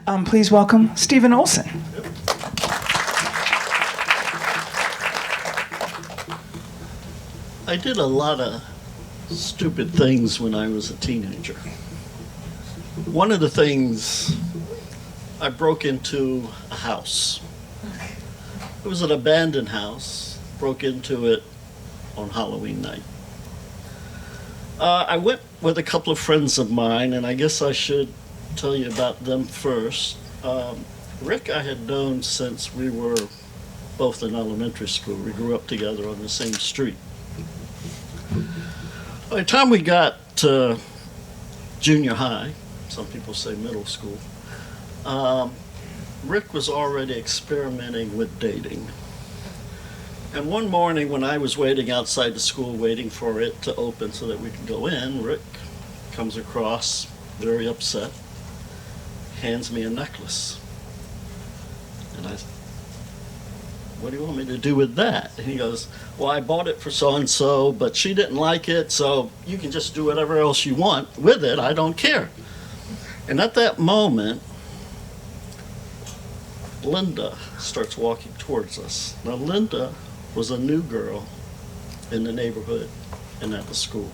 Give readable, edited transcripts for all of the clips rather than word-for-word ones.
Please welcome Stephen Olson. I did a lot of stupid things when I was a teenager. One of the things, I broke into a house. It was an abandoned house. Broke into it on Halloween night. I went with a couple of friends of mine, and I guess I should tell you about them first. Rick I had known since we were both in elementary school. We grew up together on the same street. By the time we got to junior high, some people say middle school, Rick was already experimenting with dating. And one morning when I was waiting outside the school, waiting for it to open so that we could go in, Rick comes across, very upset, hands me a necklace. And I said, "What do you want me to do with that?" And he goes, "Well, I bought it for so-and-so, but she didn't like it, so you can just do whatever else you want with it. I don't care." And at that moment, Linda starts walking towards us. Now, Linda was a new girl in the neighborhood and at the school.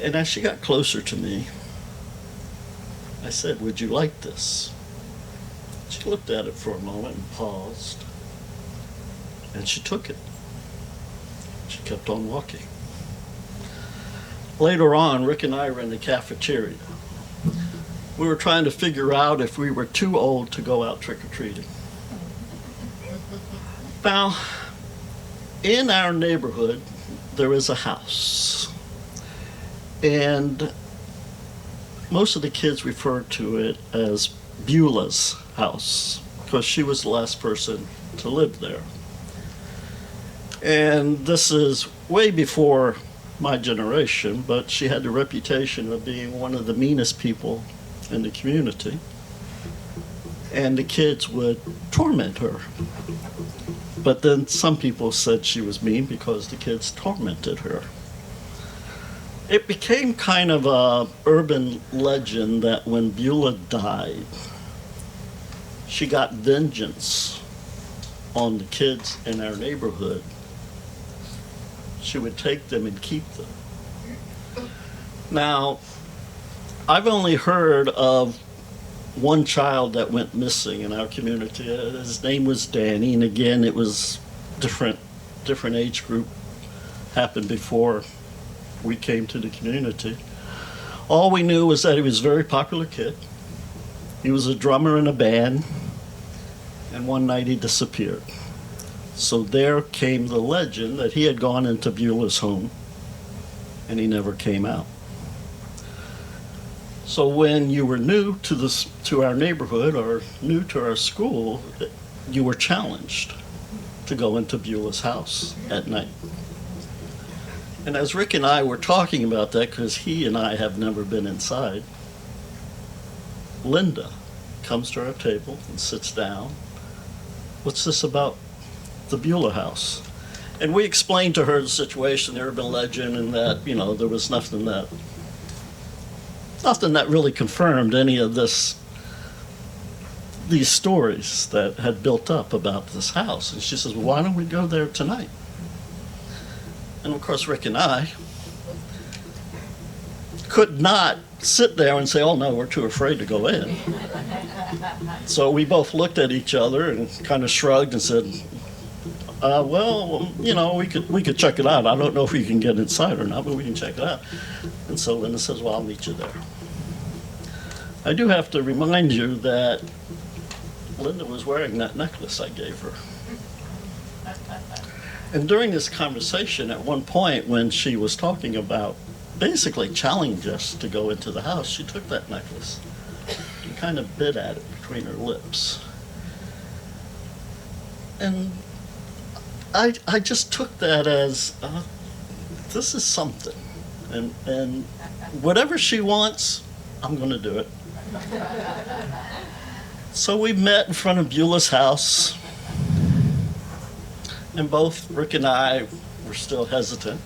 And as she got closer to me, I said, "Would you like this?" She looked at it for a moment and paused, and she took it. She kept on walking. Later on, Rick and I were in the cafeteria. We were trying to figure out if we were too old to go out trick-or-treating. Now, in our neighborhood, there is a house. And most of the kids refer to it as Beulah's house, because she was the last person to live there. And this is way before my generation, but she had the reputation of being one of the meanest people in the community. And the kids would torment her. But then some people said she was mean because the kids tormented her. It became kind of a urban legend that when Beulah died, she got vengeance on the kids in our neighborhood. She would take them and keep them. Now, I've only heard of one child that went missing in our community. His name was Danny, and again, it was different age group. Happened before we came to the community. All we knew was that he was a very popular kid. He was a drummer in a band, and one night he disappeared. So there came the legend that he had gone into Beulah's home, and he never came out. So when you were new to our neighborhood or new to our school, you were challenged to go into Beulah's house at night. And as Rick and I were talking about that, because he and I have never been inside, Linda comes to our table and sits down. "What's this about the Beulah house?" And we explained to her the situation, the urban legend, and that, there was nothing that really confirmed any of these stories that had built up about this house. And she says, "Well, why don't we go there tonight?" And of course, Rick and I could not sit there and say, "Oh no, we're too afraid to go in." So we both looked at each other and kind of shrugged and said, "Well, we could check it out. I don't know if we can get inside or not, but we can check it out." And so Linda says, "Well, I'll meet you there." I do have to remind you that Linda was wearing that necklace I gave her. And during this conversation, at one point when she was talking about basically challenging us to go into the house, she took that necklace and kind of bit at it between her lips. And I just took that as, this is something. And whatever she wants, I'm going to do it. So we met in front of Beulah's house, and both Rick and I were still hesitant,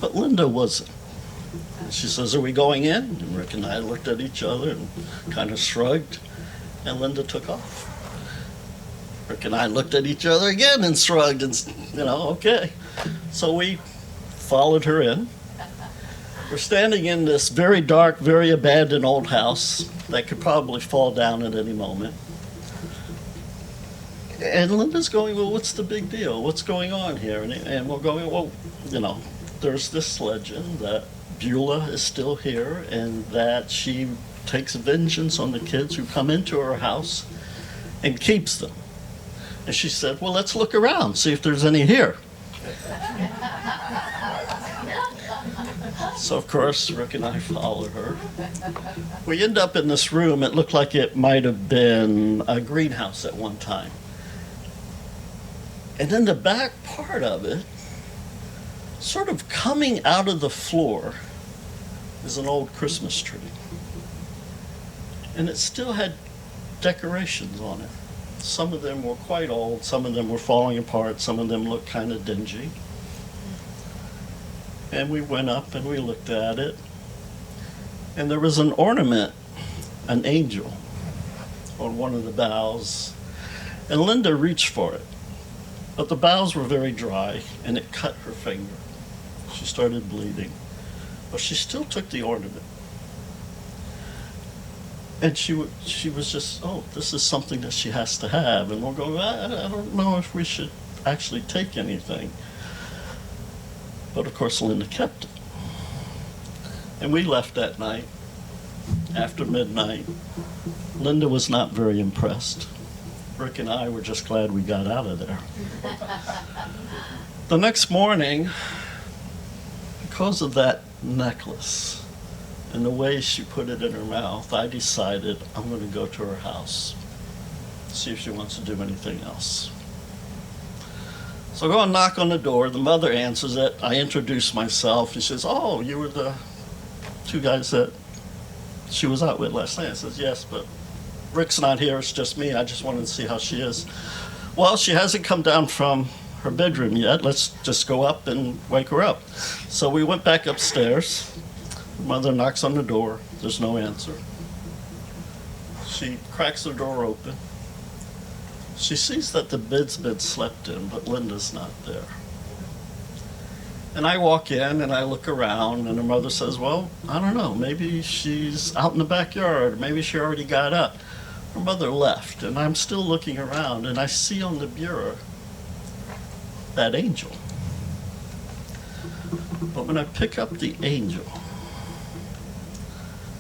but Linda wasn't. And she says, "Are we going in?" And Rick and I looked at each other and kind of shrugged, and Linda took off. Rick and I looked at each other again and shrugged and, okay. So we followed her in. We're standing in this very dark, very abandoned old house that could probably fall down at any moment. And Linda's going, "Well, what's the big deal? What's going on here?" And we're going, "Well, there's this legend that Beulah is still here and that she takes vengeance on the kids who come into her house and keeps them." And she said, "Well, let's look around, see if there's any here." So, of course, Rick and I followed her. We end up in this room. It looked like it might have been a greenhouse at one time. And then the back part of it, sort of coming out of the floor, is an old Christmas tree. And it still had decorations on it. Some of them were quite old, some of them were falling apart, some of them looked kind of dingy. And we went up and we looked at it. And there was an ornament, an angel, on one of the boughs. And Linda reached for it. But the boughs were very dry and it cut her finger. She started bleeding. But she still took the ornament. And she was just, "Oh, this is something that she has to have." And we're going, I don't know if we should actually take anything. But of course, Linda kept it. And we left that night, after midnight. Linda was not very impressed. Rick and I were just glad we got out of there. The next morning, because of that necklace and the way she put it in her mouth, I decided I'm going to go to her house, see if she wants to do anything else. So I go and knock on the door. The mother answers it. I introduce myself. She says, "Oh, you were the two guys that she was out with last night." I says, "Yes, but Rick's not here. It's just me. I just wanted to see how she is." "Well, she hasn't come down from her bedroom yet. Let's just go up and wake her up." So we went back upstairs. The mother knocks on the door. There's no answer. She cracks the door open. She sees that the bed's been slept in, but Linda's not there. And I walk in and I look around, and her mother says, "Well, I don't know, maybe she's out in the backyard, maybe she already got up." Her mother left, and I'm still looking around, and I see on the bureau that angel. But when I pick up the angel,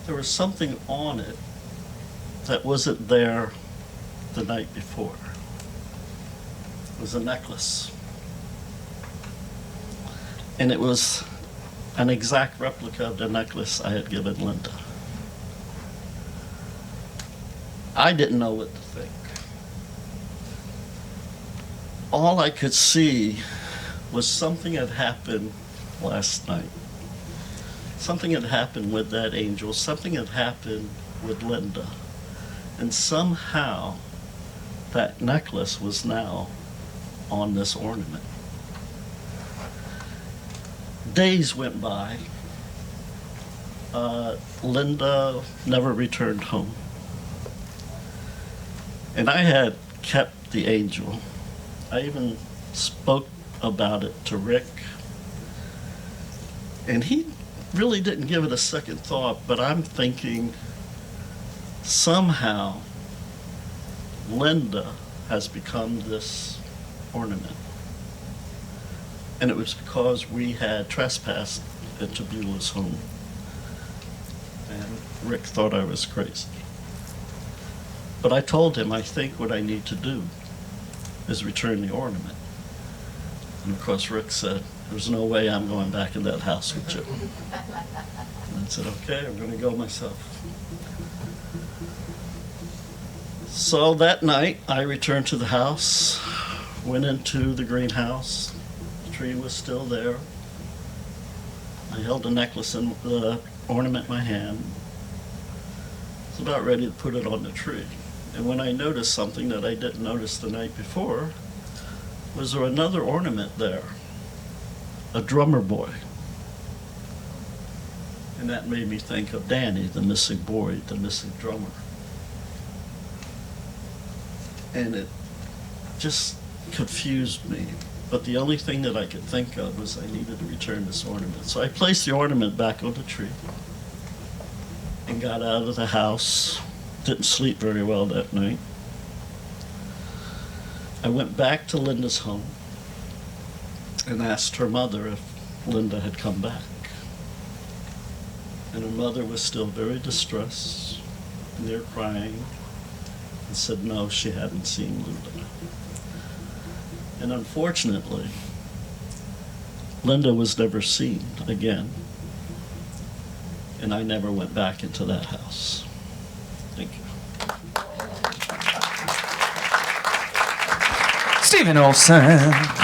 there was something on it that wasn't there the night before. It was a necklace. And it was an exact replica of the necklace I had given Linda. I didn't know what to think. All I could see was something had happened last night. Something had happened with that angel. Something had happened with Linda. And somehow that necklace was now on this ornament. Days went by. Linda never returned home. And I had kept the angel. I even spoke about it to Rick. And he really didn't give it a second thought, but I'm thinking somehow Linda has become this ornament. And it was because we had trespassed into Beulah's home. And Rick thought I was crazy. But I told him, I think what I need to do is return the ornament. And of course Rick said, "There's no way I'm going back in that house with you." And I said, "Okay, I'm going to go myself." So that night I returned to the house, went into the greenhouse. The tree was still there. I held the necklace and the ornament in my hand. I was about ready to put it on the tree. And when I noticed something that I didn't notice the night before, was there another ornament there, a drummer boy. And that made me think of Danny, the missing boy, the missing drummer. And it just confused me. But the only thing that I could think of was I needed to return this ornament. So I placed the ornament back on the tree and got out of the house. Didn't sleep very well that night. I went back to Linda's home and asked her mother if Linda had come back. And her mother was still very distressed, near crying, and said no, she hadn't seen Linda. And unfortunately, Linda was never seen again, and I never went back into that house. Thank you. Stephen Olson.